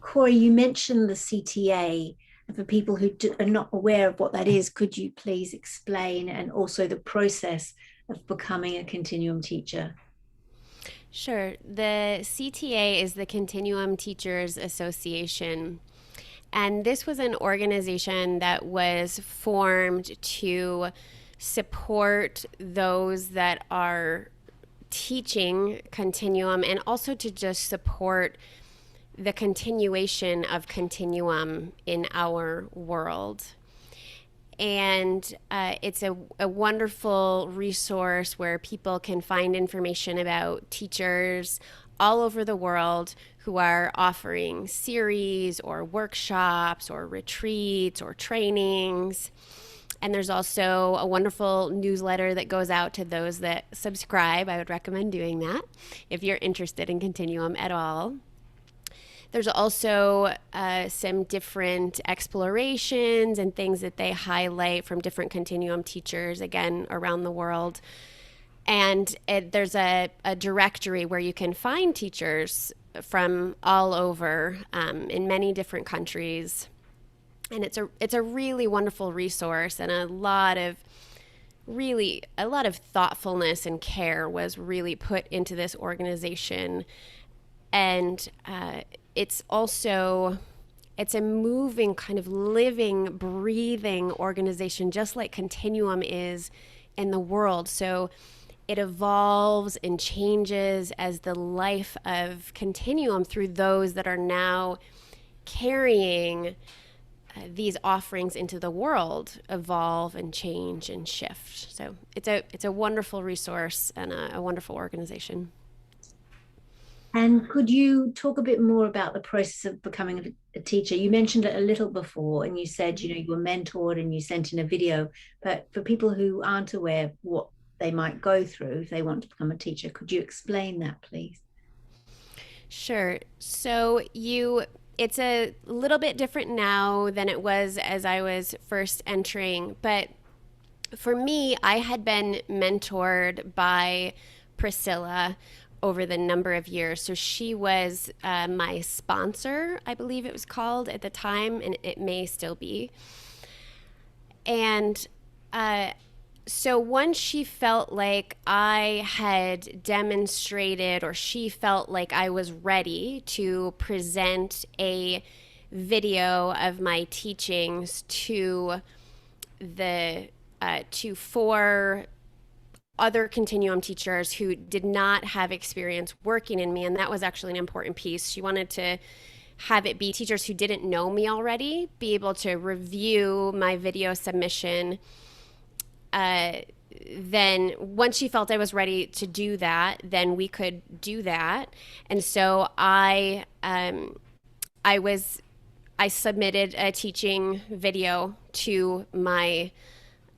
Kori, you mentioned the CTA. And for people who are not aware of what that is, could you please explain and also the process of becoming a continuum teacher? Sure. The CTA is the Continuum Teachers Association. And this was an organization that was formed to support those that are teaching Continuum and also to just support the continuation of Continuum in our world. And it's a wonderful resource where people can find information about teachers all over the world who are offering series or workshops or retreats or trainings. And there's also a wonderful newsletter that goes out to those that subscribe. I would recommend doing that if you're interested in Continuum at all. There's also some different explorations and things that they highlight from different Continuum teachers, again, around the world. And there's a directory where you can find teachers from all over in many different countries. And it's a really wonderful resource, and a lot of thoughtfulness and care was really put into this organization. And it's also it's a moving, kind of living, breathing organization, just like Continuum is in the world. So it evolves and changes as the life of Continuum through those that are now carrying these offerings into the world evolve and change and shift. So it's a wonderful resource and a wonderful organization. And could you talk a bit more about the process of becoming a teacher? You mentioned it a little before, and you said, you were mentored and you sent in a video. But for people who aren't aware of what they might go through if they want to become a teacher, could you explain that, please? Sure. So it's a little bit different now than it was as I was first entering, but for me, I had been mentored by Priscilla over the number of years. So she was my sponsor, I believe it was called at the time, and it may still be. And so once she felt like I had demonstrated, or she felt like I was ready to present a video of my teachings the to four other continuum teachers who did not have experience working in me, and that was actually an important piece. She wanted to have it be teachers who didn't know me already be able to review my video submission. Then once she felt I was ready to do that, then we could do that. And so I was I submitted a teaching video to my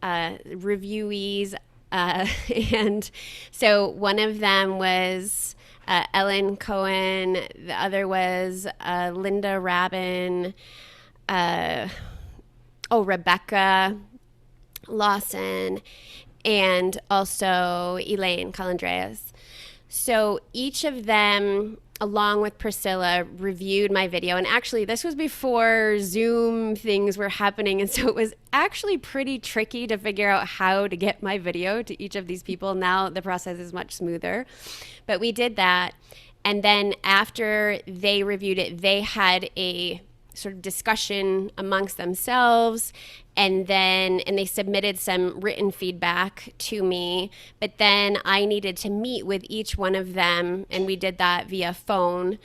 reviewees, and so one of them was Ellen Cohen, the other was Linda Rabin, uh, Rebecca Lawson, and also Elaine Calandreas. So each of them, along with Priscilla, reviewed my video. And actually, this was before Zoom things were happening. And so it was actually pretty tricky to figure out how to get my video to each of these people. Now the process is much smoother. But we did that. And then after they reviewed it, they had a sort of discussion amongst themselves, and they submitted some written feedback to me, but then I needed to meet with each one of them, and we did that via phone,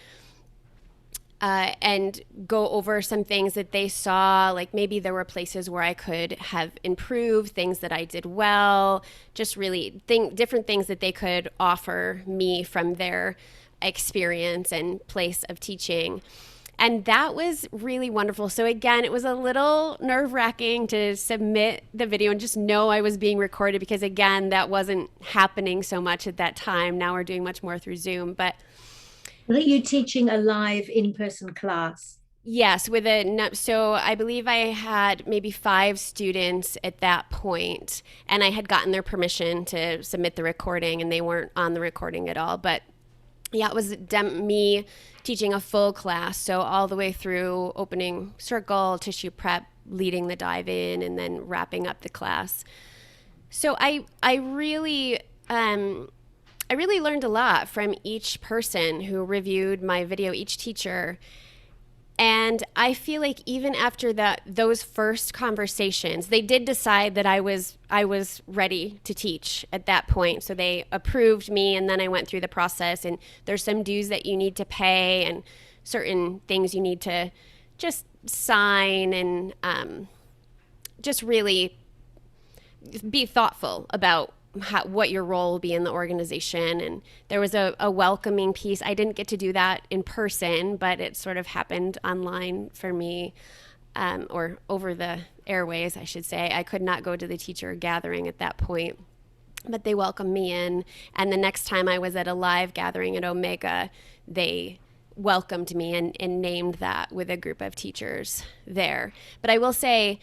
and go over some things that they saw, like maybe there were places where I could have improved, things that I did well, just really different things that they could offer me from their experience and place of teaching. And that was really wonderful. So again, it was a little nerve-wracking to submit the video and just know I was being recorded, because again, that wasn't happening so much at that time. Now we're doing much more through Zoom. But Were you teaching a live in-person class? yes, so I believe I had maybe 5 students at that point, and I had gotten their permission to submit the recording, and they weren't on the recording at all. But Yeah, it was me teaching a full class, so all the way through opening circle, tissue prep, leading the dive in, and then wrapping up the class. So I really learned a lot from each person who reviewed my video, each teacher. And I feel like even after those first conversations, they did decide that I was ready to teach at that point. So they approved me, and then I went through the process. And there's some dues that you need to pay, and certain things you need to just sign, and just really be thoughtful about what your role will be in the organization. And there was a welcoming piece. I didn't get to do that in person, but it sort of happened online for me, or over the airways, I should say. I could not go to the teacher gathering at that point, but they welcomed me in. And the next time I was at a live gathering at Omega, they welcomed me and named that with a group of teachers there. But I will say,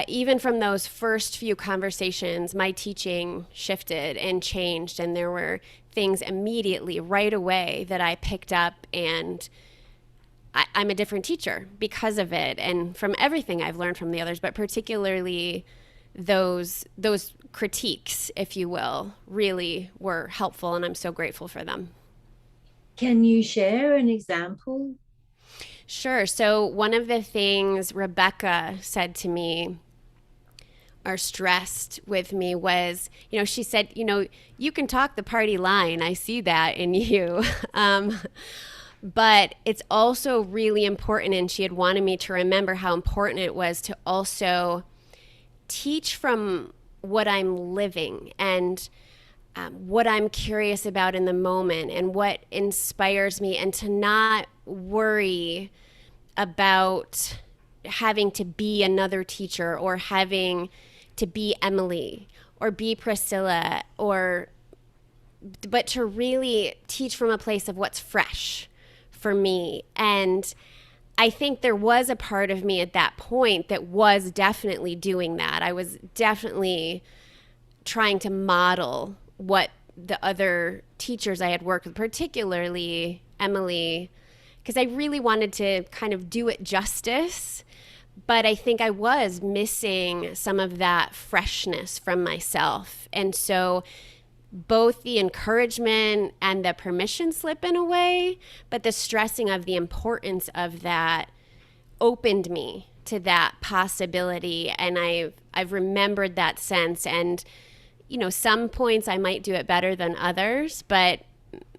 even from those first few conversations, my teaching shifted and changed, and there were things immediately, right away, that I picked up, and I'm a different teacher because of it, and from everything I've learned from the others, but particularly those critiques, if you will, really were helpful, and I'm so grateful for them. Can you share an example? Sure. So one of the things Rebecca said to me, or stressed with me, was, she said, you can talk the party line. I see that in you. But it's also really important, and she had wanted me to remember how important it was to also teach from what I'm living, and what I'm curious about in the moment, and what inspires me, and to not worry about having to be another teacher, or having to be Emily or be Priscilla, but to really teach from a place of what's fresh for me. And I think there was a part of me at that point that was definitely doing that. I was definitely trying to model what the other teachers I had worked with, particularly Emily, because I really wanted to kind of do it justice. But I think I was missing some of that freshness from myself. And so both the encouragement and the permission slip, in a way, but the stressing of the importance of that opened me to that possibility. And I've remembered that sense. And some points I might do it better than others, but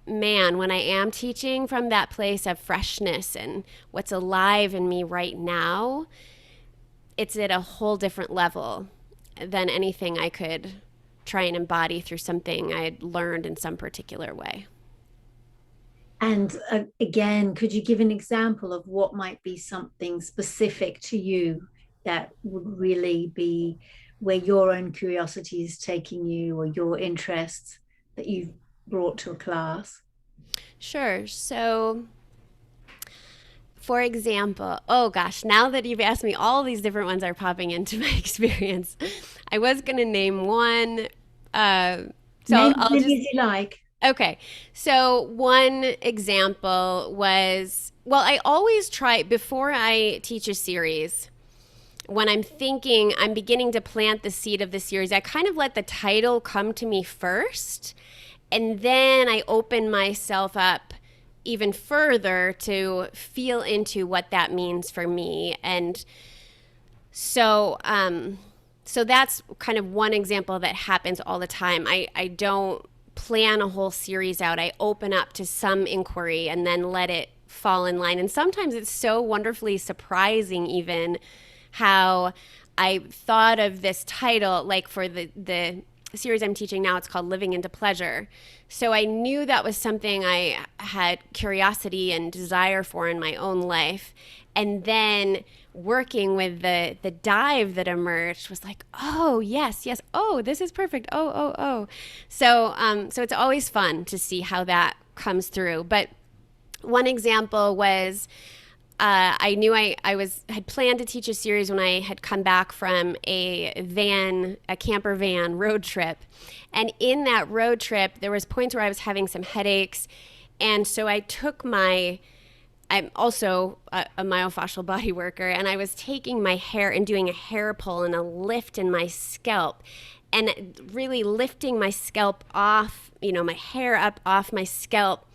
man, when I am teaching from that place of freshness and what's alive in me right now, it's at a whole different level than anything I could try and embody through something I had learned in some particular way. And again, could you give an example of what might be something specific to you that would really be where your own curiosity is taking you, or your interests that you've brought to a class? Sure. So, for example, oh gosh, now that you've asked me, all these different ones are popping into my experience. I was going to name one. So Name as I'll many just, as you like. okay. So one example was, well, I always try, before I teach a series, when I'm thinking, I'm beginning to plant the seed of the series, I kind of let the title come to me first. And then I open myself up even further to feel into what that means for me. And so that's kind of one example that happens all the time. I don't plan a whole series out. I open up to some inquiry and then let it fall in line. And sometimes it's so wonderfully surprising, even how I thought of this title, like for the series I'm teaching now, it's called Living into Pleasure. So I knew that was something I had curiosity and desire for in my own life. And then working with the dive that emerged was like, oh yes, yes, oh, this is perfect. Oh. So it's always fun to see how that comes through. But one example was, I knew I had planned to teach a series when I had come back from a camper van road trip. And in that road trip, there was points where I was having some headaches, And so I took my, I'm also a myofascial body worker, and I was taking my hair and doing a hair pull and a lift in my scalp, and really lifting my scalp off, my hair up off my scalp.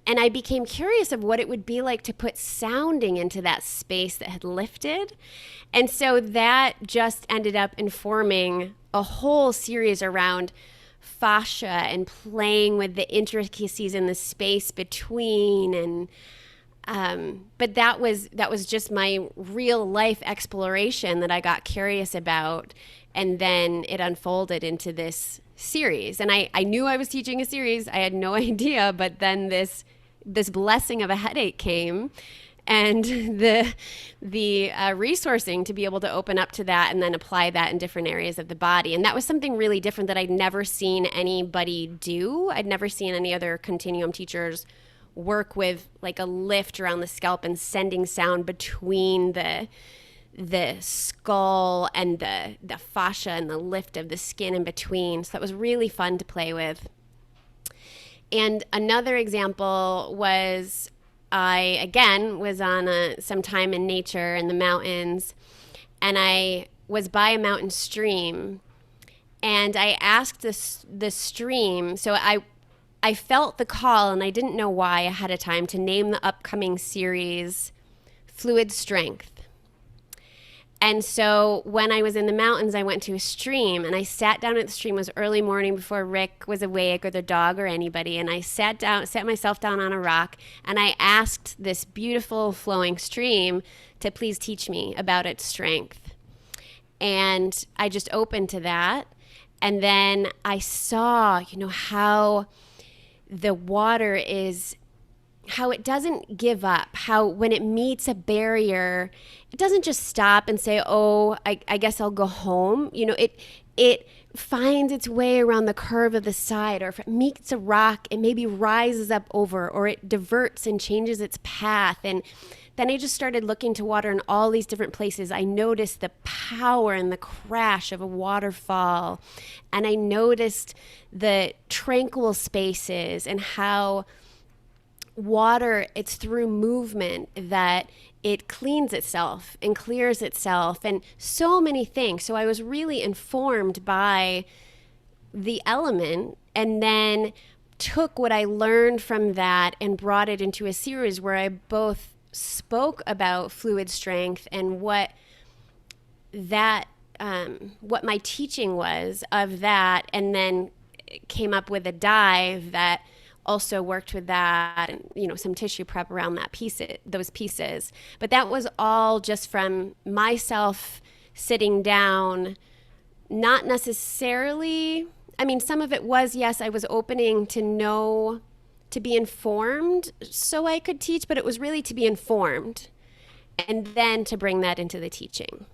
And I became curious of what it would be like to put sounding into that space that had lifted. And so that just ended up informing a whole series around fascia and playing with the intricacies in the space between. And but that was just my real life exploration that I got curious about, and then it unfolded into this series. And I knew I was teaching a series. I had no idea, but then this blessing of a headache came, and the resourcing to be able to open up to that and then apply that in different areas of the body. And that was something really different that I'd never seen anybody do. I'd never seen any other continuum teachers work with like a lift around the scalp and sending sound between the skull and the fascia and the lift of the skin in between. So that was really fun to play with. And another example was I, again, was on some time in nature in the mountains, and I was by a mountain stream, and I asked the stream, so I felt the call, and I didn't know why ahead of time, to name the upcoming series Fluid Strength. And so when I was in the mountains, I went to a stream, and I sat down at the stream. It was early morning before Rick was awake, or the dog, or anybody. And I sat myself down on a rock, and I asked this beautiful flowing stream to please teach me about its strength. And I just opened to that. And then I saw, how the water is, how it doesn't give up, how when it meets a barrier, it doesn't just stop and say, oh, I guess I'll go home. It finds its way around the curve of the side, or if it meets a rock, it maybe rises up over, or it diverts and changes its path. And then I just started looking to water in all these different places. I noticed the power and the crash of a waterfall. And I noticed the tranquil spaces, and how water, it's through movement that it cleans itself and clears itself, and so many things. So I was really informed by the element, and then took what I learned from that and brought it into a series where I both spoke about fluid strength and what my teaching was of that, and then came up with a dive that also worked with that, and some tissue prep around those pieces. But that was all just from myself sitting down, not necessarily, some of it was, yes, I was opening to know, to be informed so I could teach, but it was really to be informed and then to bring that into the teaching.